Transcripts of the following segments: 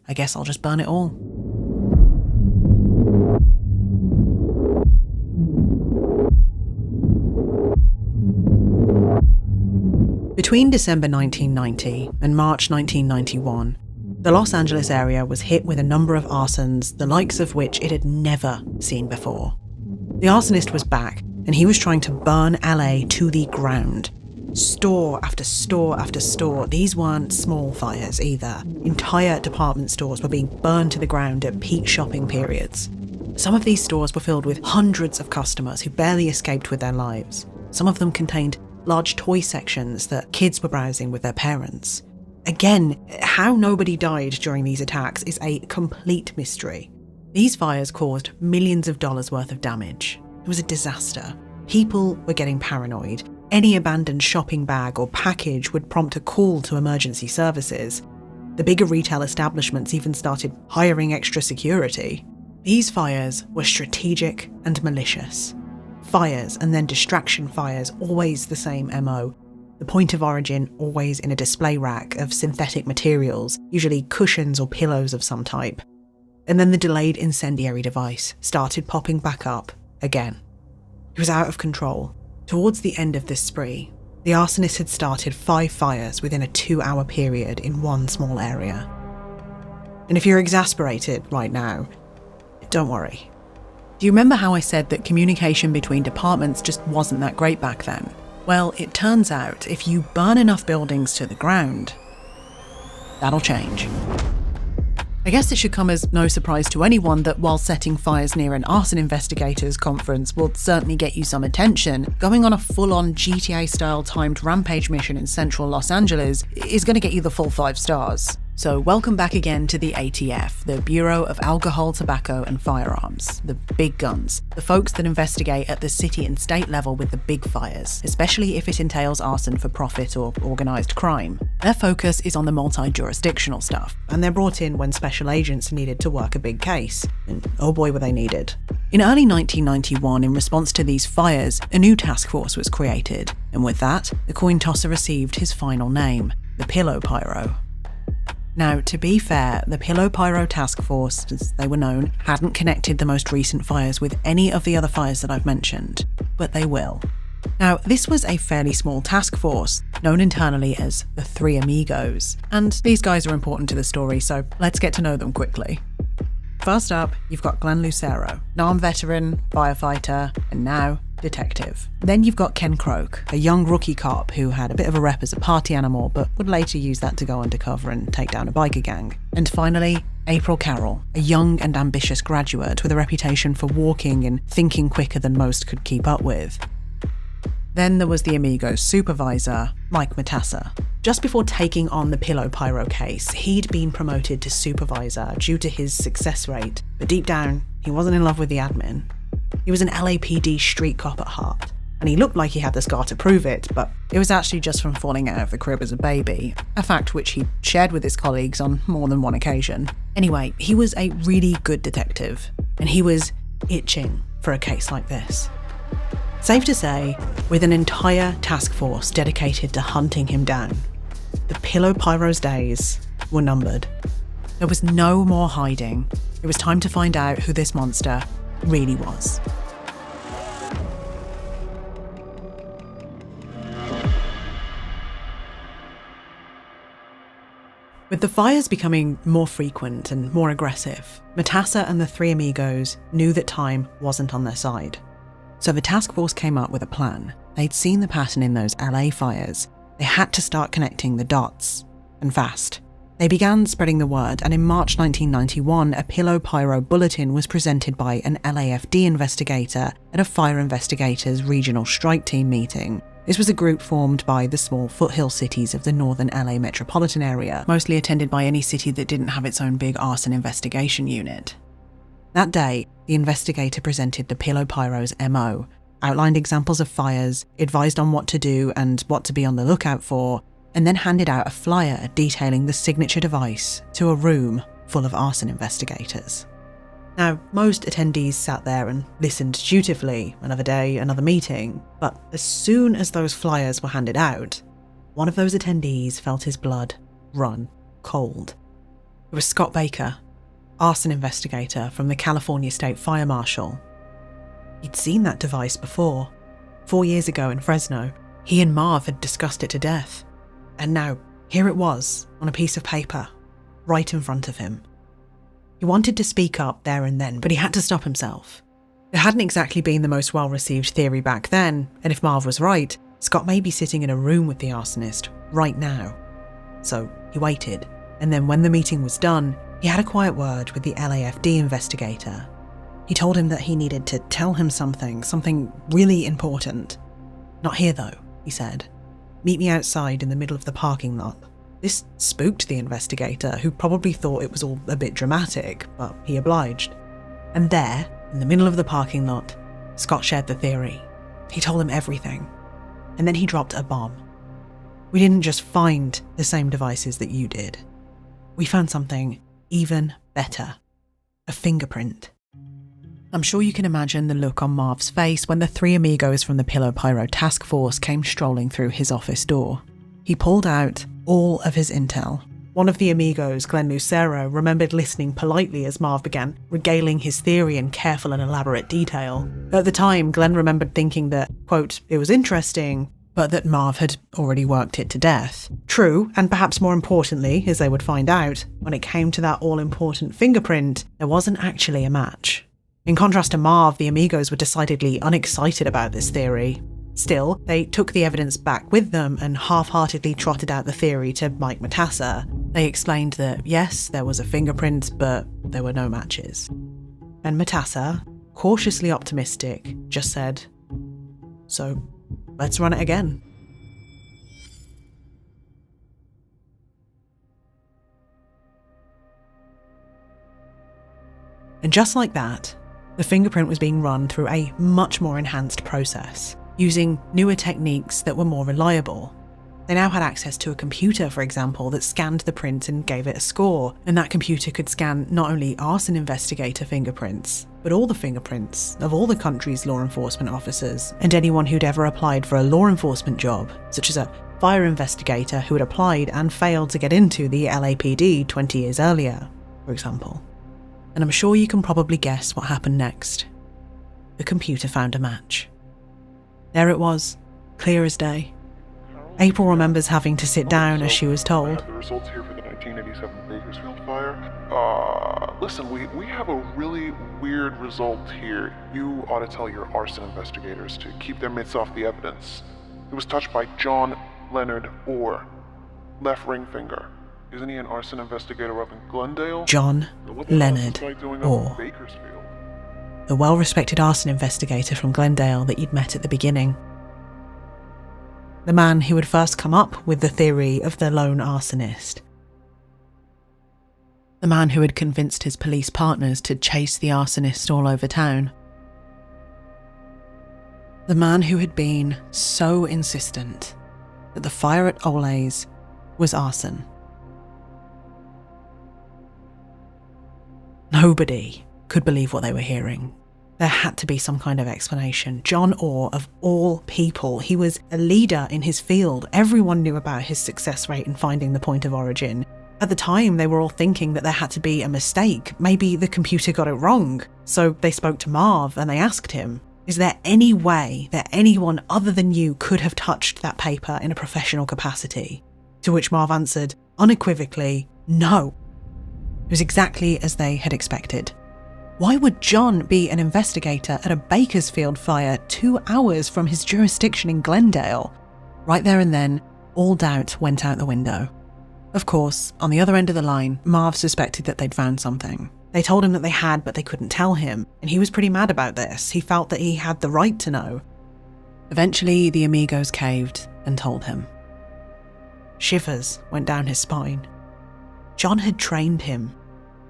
I guess I'll just burn it all. Between December 1990 and March 1991, the Los Angeles area was hit with a number of arsons, the likes of which it had never seen before. The arsonist was back, and he was trying to burn LA to the ground. Store after store after store. These weren't small fires either. Entire department stores were being burned to the ground at peak shopping periods. Some of these stores were filled with hundreds of customers who barely escaped with their lives. Some of them contained large toy sections that kids were browsing with their parents. Again, how nobody died during these attacks is a complete mystery. These fires caused millions of dollars worth of damage. It was a disaster. People were getting paranoid. Any abandoned shopping bag or package would prompt a call to emergency services. The bigger retail establishments even started hiring extra security. These fires were strategic and malicious. Fires and then distraction fires, always the same MO. The point of origin always in a display rack of synthetic materials, usually cushions or pillows of some type. And then the delayed incendiary device started popping back up again. It was out of control. Towards the end of this spree, the arsonist had started 5 fires within a 2-hour period in one small area. And if you're exasperated right now, don't worry. Do you remember how I said that communication between departments just wasn't that great back then? Well, it turns out if you burn enough buildings to the ground, that'll change. I guess it should come as no surprise to anyone that while setting fires near an arson investigators conference will certainly get you some attention, going on a full-on GTA-style timed rampage mission in central Los Angeles is going to get you the full 5 stars. So welcome back again to the ATF, the Bureau of Alcohol, Tobacco and Firearms, the big guns, the folks that investigate at the city and state level with the big fires, especially if it entails arson for profit or organised crime. Their focus is on the multi-jurisdictional stuff, and they're brought in when special agents needed to work a big case. And oh boy were they needed. In early 1991, in response to these fires, a new task force was created, and with that, the coin tosser received his final name, the Pillow Pyro. Now, to be fair, the Pillow Pyro Task Force, as they were known, hadn't connected the most recent fires with any of the other fires that I've mentioned, but they will. Now, this was a fairly small task force, known internally as the Three Amigos, and these guys are important to the story, so let's get to know them quickly. First up, you've got Glenn Lucero, an armed veteran, firefighter, and now detective. Then you've got Ken Croak, a young rookie cop who had a bit of a rep as a party animal, but would later use that to go undercover and take down a biker gang. And finally, April Carroll, a young and ambitious graduate with a reputation for walking and thinking quicker than most could keep up with. Then there was the Amigos' supervisor, Mike Matassa. Just before taking on the Pillow Pyro case, he'd been promoted to supervisor due to his success rate, but deep down, he wasn't in love with the admin. He was an LAPD street cop at heart, and he looked like he had the scar to prove it, but it was actually just from falling out of the crib as a baby, a fact which he shared with his colleagues on more than one occasion. Anyway, he was a really good detective, and he was itching for a case like this. Safe to say, with an entire task force dedicated to hunting him down, the Pillow Pyro's days were numbered. There was no more hiding. It was time to find out who this monster really was. With the fires becoming more frequent and more aggressive, Matassa and the Three Amigos knew that time wasn't on their side. So the task force came up with a plan. They'd seen the pattern in those LA fires. They had to start connecting the dots, and fast. They began spreading the word, and in March 1991, a Pillow Pyro bulletin was presented by an LAFD investigator at a Fire Investigators Regional Strike Team meeting. This was a group formed by the small foothill cities of the northern LA metropolitan area, mostly attended by any city that didn't have its own big arson investigation unit. That day, the investigator presented the Pillow Pyro's MO, outlined examples of fires, advised on what to do and what to be on the lookout for, and then handed out a flyer detailing the signature device to a room full of arson investigators. Now, most attendees sat there and listened dutifully, another day, another meeting, but as soon as those flyers were handed out, one of those attendees felt his blood run cold. It was Scott Baker, arson investigator from the California State Fire Marshal. He'd seen that device before. 4 years ago in Fresno, he and Marv had discussed it to death. And now, here it was, on a piece of paper, right in front of him. He wanted to speak up there and then, but he had to stop himself. It hadn't exactly been the most well-received theory back then, and if Marv was right, Scott may be sitting in a room with the arsonist right now. So he waited, and then when the meeting was done, he had a quiet word with the LAFD investigator. He told him that he needed to tell him something really important. "Not here though," he said. "Meet me outside in the middle of the parking lot." This spooked the investigator, who probably thought it was all a bit dramatic, but he obliged. And there, in the middle of the parking lot, Scott shared the theory. He told him everything. And then he dropped a bomb. "We didn't just find the same devices that you did. We found something even better. A fingerprint." I'm sure you can imagine the look on Marv's face when the three amigos from the Pillow Pyro task force came strolling through his office door. He pulled out all of his intel. One of the amigos, Glenn Lucero, remembered listening politely as Marv began regaling his theory in careful and elaborate detail. At the time, Glenn remembered thinking that, quote, it was interesting, but that Marv had already worked it to death. True, and perhaps more importantly, as they would find out, when it came to that all-important fingerprint, there wasn't actually a match. In contrast to Marv, the amigos were decidedly unexcited about this theory. Still, they took the evidence back with them and half-heartedly trotted out the theory to Mike Matassa. They explained that, yes, there was a fingerprint, but there were no matches. And Matassa, cautiously optimistic, just said, "So, let's run it again." And just like that, the fingerprint was being run through a much more enhanced process, using newer techniques that were more reliable. They now had access to a computer, for example, that scanned the print and gave it a score, and that computer could scan not only arson investigator fingerprints, but all the fingerprints of all the country's law enforcement officers, and anyone who'd ever applied for a law enforcement job, such as a fire investigator who had applied and failed to get into the LAPD 20 years earlier, for example. And I'm sure you can probably guess what happened next. The computer found a match. There it was, clear as day. April remembers having to sit down as she was told. I have the results here for the 1987 Bakersfield fire. Listen, we have a really weird result here. You ought to tell your arson investigators to keep their mitts off the evidence. It was touched by John Leonard Orr, left ring finger. Isn't he an arson investigator up in Glendale? John Leonard Orr, the well-respected arson investigator from Glendale that you'd met at the beginning. The man who had first come up with the theory of the lone arsonist. The man who had convinced his police partners to chase the arsonist all over town. The man who had been so insistent that the fire at Ole's was arson. Nobody could believe what they were hearing. There had to be some kind of explanation. John Orr, of all people, he was a leader in his field. Everyone knew about his success rate in finding the point of origin. At the time, they were all thinking that there had to be a mistake. Maybe the computer got it wrong. So they spoke to Marv and they asked him, "Is there any way that anyone other than you could have touched that paper in a professional capacity?" To which Marv answered unequivocally, "No." It was exactly as they had expected. Why would John be an investigator at a Bakersfield fire 2 hours from his jurisdiction in Glendale? Right there and then, all doubt went out the window. Of course, on the other end of the line, Marv suspected that they'd found something. They told him that they had, but they couldn't tell him, and he was pretty mad about this. He felt that he had the right to know. Eventually, the amigos caved and told him. Shivers went down his spine. John had trained him.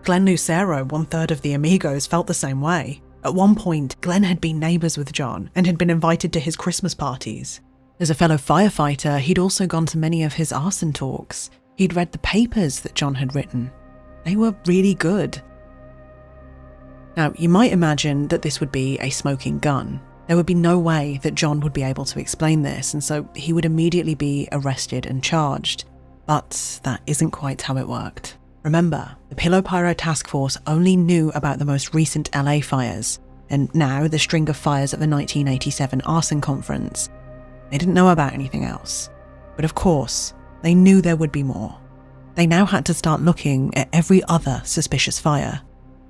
Glenn Lucero, 1/3 of the amigos, felt the same way. At one point, Glenn had been neighbours with John and had been invited to his Christmas parties. As a fellow firefighter, he'd also gone to many of his arson talks. He'd read the papers that John had written. They were really good. Now, you might imagine that this would be a smoking gun. There would be no way that John would be able to explain this, and so he would immediately be arrested and charged. But that isn't quite how it worked. Remember, the Pillow Pyro Task Force only knew about the most recent LA fires, and now the string of fires at the 1987 arson conference. They didn't know about anything else. But of course, they knew there would be more. They now had to start looking at every other suspicious fire,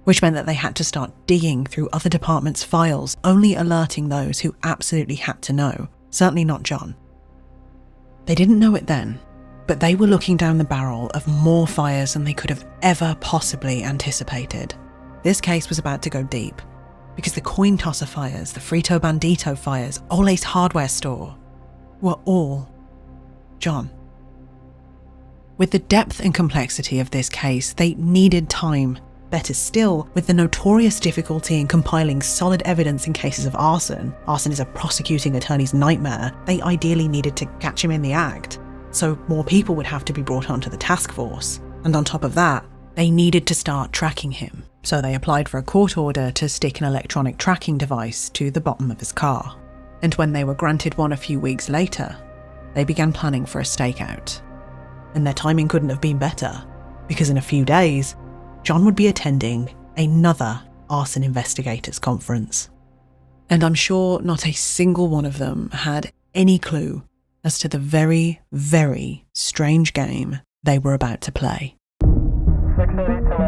which meant that they had to start digging through other departments' files, only alerting those who absolutely had to know, certainly not John. They didn't know it then, but they were looking down the barrel of more fires than they could have ever possibly anticipated. This case was about to go deep, because the coin tosser fires, the Frito Bandito fires, Ole's hardware store, were all John. With the depth and complexity of this case, they needed time. Better still, with the notorious difficulty in compiling solid evidence in cases of arson is a prosecuting attorney's nightmare, they ideally needed to catch him in the act. So more people would have to be brought onto the task force. And on top of that, they needed to start tracking him. So they applied for a court order to stick an electronic tracking device to the bottom of his car. And when they were granted one a few weeks later, they began planning for a stakeout. And their timing couldn't have been better, because in a few days, John would be attending another arson investigators conference. And I'm sure not a single one of them had any clue as to the very, very strange game they were about to play. 682